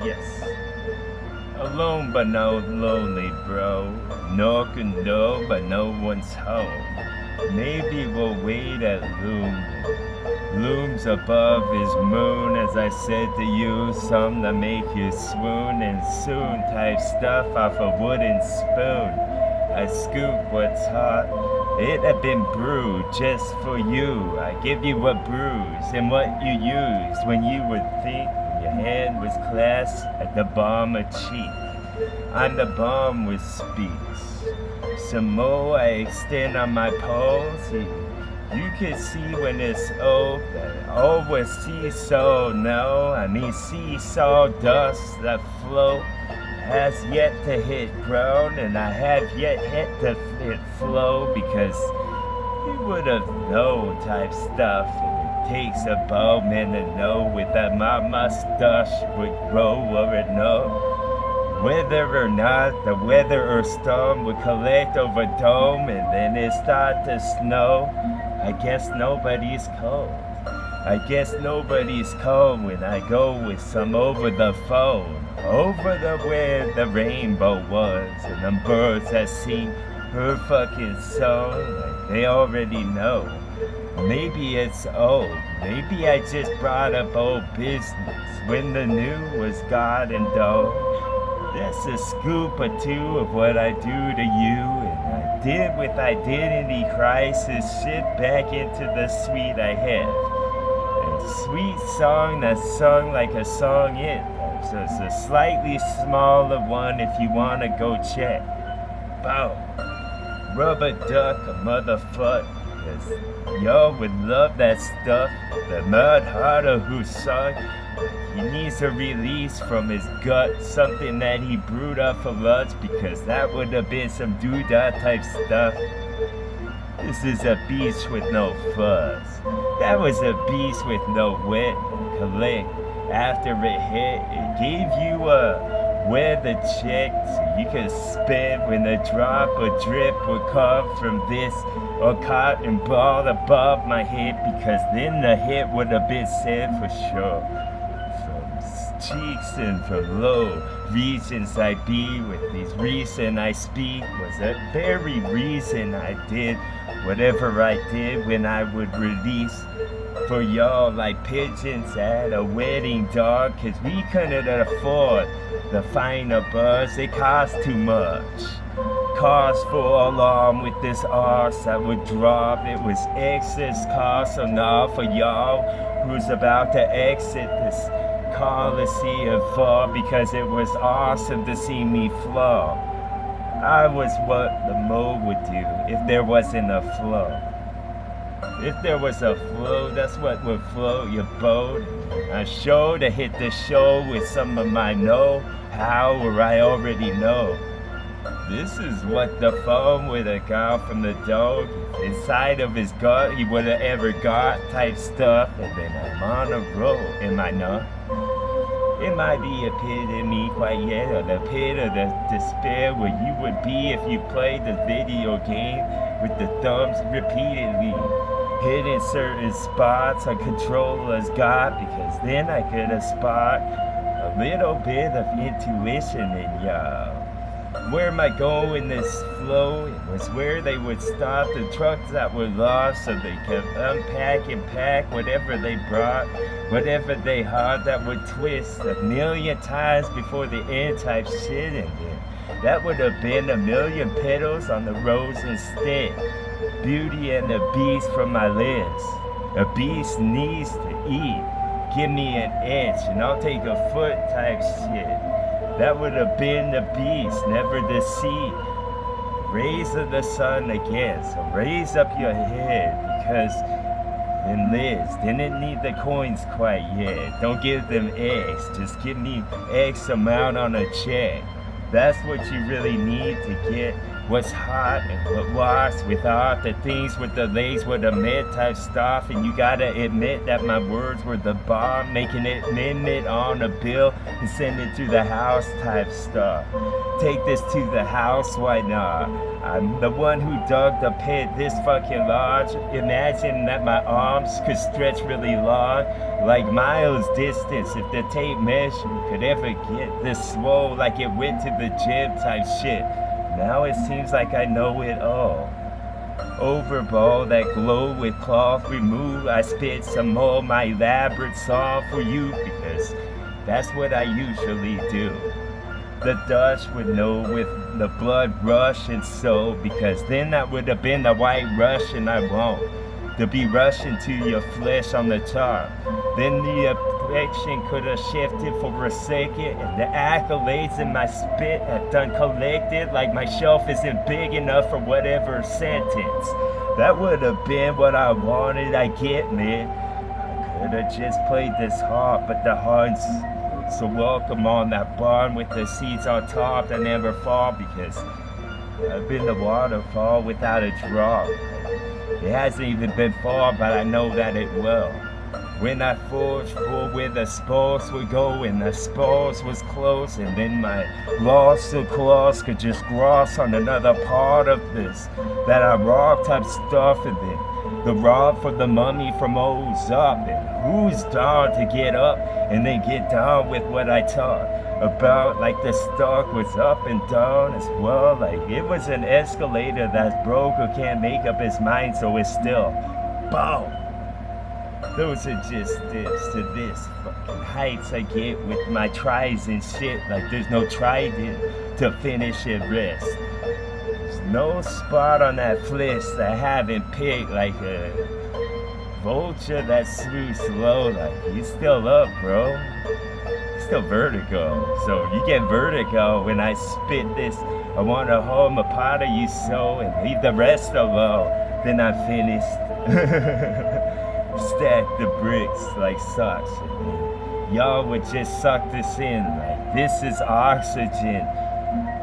Yes. Alone but no lonely, bro. No can know but no one's home. Maybe we'll wait at looms above his moon, as I said to you, some that make you swoon, and soon type stuff off a wooden spoon. I scoop what's hot. It had been brewed just for you. I give you a bruise and what you used when you would think your hand was clasped at the balm of cheek. I'm the balm which speaks. Some more I extend on my poles. You can see when it's old that always seesaw, no, I mean seesaw dust that float has yet to hit ground, and I have yet to hit flow, because you would have known type stuff, and it takes a bowman to know with that my mustache would grow or it no. Whether or not the weather or storm would collect over dome and then it start to snow, I guess nobody's cold. I guess nobody's cold when I go with some over the phone, over the where the rainbow was, and them birds that sing her fucking song like they already know. Maybe it's old, maybe I just brought up old business when the new was God and dog. That's a scoop or two of what I do to you, and I did with identity crisis shit back into the sweet I have. A sweet song that's sung like a song it. So it's a slightly smaller one if you wanna go check. Bow. Rubber duck a motherfucker, cause y'all would love that stuff. The mud harder who sung. He needs a release from his gut, something that he brewed up for us, because that would have been some doodah type stuff. This is a beast with no fuzz. That was a beast with no wet. Collect. After it hit, it gave you a weather check so you could spin when a drop or drip would come from this or cotton ball above my head, because then the hit would have been said for sure. Cheeks and from low regions I be with these reason I speak was the very reason I did whatever I did when I would release for y'all like pigeons at a wedding dog, cause we couldn't afford the finer buzz, it cost too much. Cost for alarm with this arse that would drop, it was excess cost enough for y'all who's about to exit this Coliseum fall, because it was awesome to see me flow. I was what the mode would do if there wasn't a flow. If there was a flow, that's what would float your boat. I show to hit the show with some of my know-how, or I already know. This is what the foam would have got from the dog. Inside of his gut, he would have ever got type stuff, and then I'm on a roll, am I not? It might be a pit in me quite yet, or the pit of the despair where you would be if you played the video game with the thumbs repeatedly hitting certain spots a controller's got, because then I could have spot a little bit of intuition in y'all. Where am I going this flow? It was where they would stop the trucks that were lost so they could unpack and pack whatever they brought, whatever they had that would twist a million times before the end type shit, and then that would have been a million petals on the rose instead. Beauty and the beast from my lips. A beast needs to eat. Give me an inch and I'll take a foot type shit. That would have been the beast, never the seed. Rays of the sun again, so raise up your head, because then Liz didn't need the coins quite yet. Don't give them X, just give me X amount on a check. That's what you really need to get what's hot and what was without the things with the legs with the mid type stuff. And you gotta admit that my words were the bomb, making it amendment on a bill and send it to the house type stuff. Take this to the house, why not? I'm the one who dug the pit this fucking large. Imagine that my arms could stretch really long. like miles distance. If the tape measure could ever get this swole, like it went to the gym type shit. Now it seems like I know it all. Overball that glow with cloth remove. I spit some more my elaborate song for you because that's what I usually do. The Dutch would know with the blood rush and so, because then that would have been the white rush and I won't. To be rushing to your flesh on the top. Then the affection could have shifted for a second, and the accolades in my spit have done collected, like my shelf isn't big enough for whatever sentence. That would have been what I wanted, I get me. I could have just played this hard, but the heart's so welcome on that barn with the seeds on top that never fall, because I've been the waterfall without a drop. It hasn't even been far, but I know that it will. When I forged for where the spores would go, and the spores was close, and then my lost claws could just cross on another part of this, that I rock type stuff, and then the rob for the money from O's up, and who's down to get up, and then get down with what I taught about, like the stock was up and down as well, like it was an escalator that's broke or can't make up his mind, so it's still boom. Those are just steps to this fucking heights I get with my tries and shit, like there's no trident to finish it rest. There's no spot on that flesh that I haven't picked, like a vulture that slew slow, like you still up, bro. Still vertigo, so you get vertigo when I spit this. I want to hold a part of you so and leave the rest alone. Then I'm finished. Stack the bricks like such. Y'all would just suck this in like this is oxygen.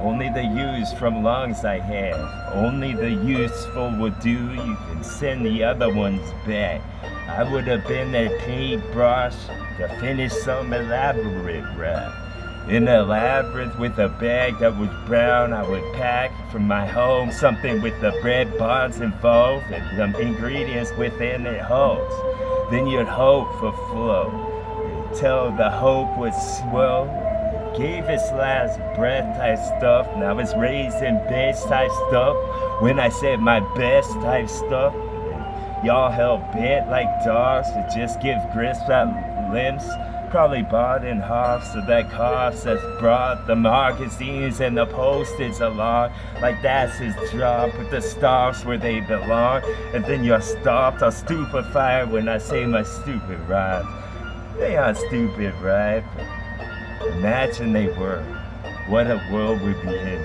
Only the used from lungs I have. Only the useful will do. You can send the other ones back. I would have been that paintbrush to finish some elaborate rap. In a labyrinth with a bag that was brown, I would pack from my home something with the bread buns involved and some ingredients within it holds. Then you'd hope for flow until the hope would swell. Gave his last breath type stuff, now it's raised in bench type stuff. When I said my best type stuff, y'all held bent like dogs to just give grist at limbs. Probably bought in half, so that cost has brought the magazines and the postage along. Like that's his job, put the stars where they belong. And then you're stopped or stupefied when I say my stupid rhymes. They aren't stupid, right? Imagine they were. What a world we'd be in.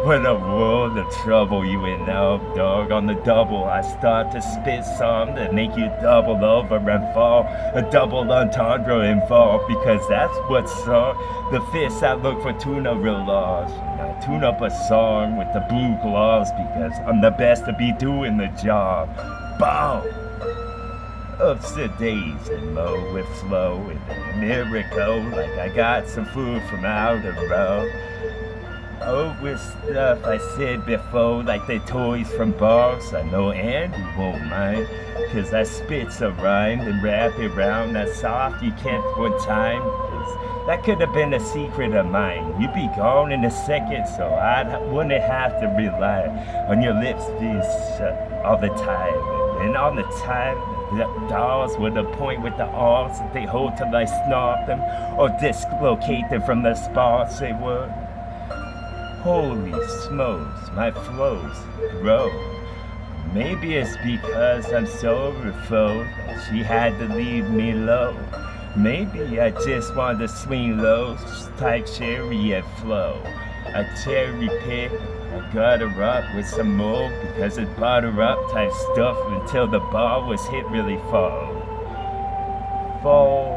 What a world of trouble you in now, dog. On the double, I start to spit some that make you double over and fall. A double entendre involved, because that's what's song. The fists I look for tuna real large. And I tune up a song with the blue gloves because I'm the best to be doing the job. Boom! Ups the days and low with flow and a miracle, like I got some food from out the road. Oh, with stuff I said before, like the toys from bars. I know Andy won't mind, cause I spits a rhyme and wrap it around that soft you can't one time. That could have been a secret of mine. You'd be gone in a second, so I wouldn't have to rely on your lips being shut all the time. And all the time, the dolls would point with the arms that they hold till I snarf them or dislocate them from the spots they would. Holy smokes, my flows grow. Maybe it's because I'm so refoed that she had to leave me low. Maybe I just wanted to swing low, type chariot flow. I cherry pick, I got her up with some more because it butter up type stuff until the ball was hit really fall. Fall.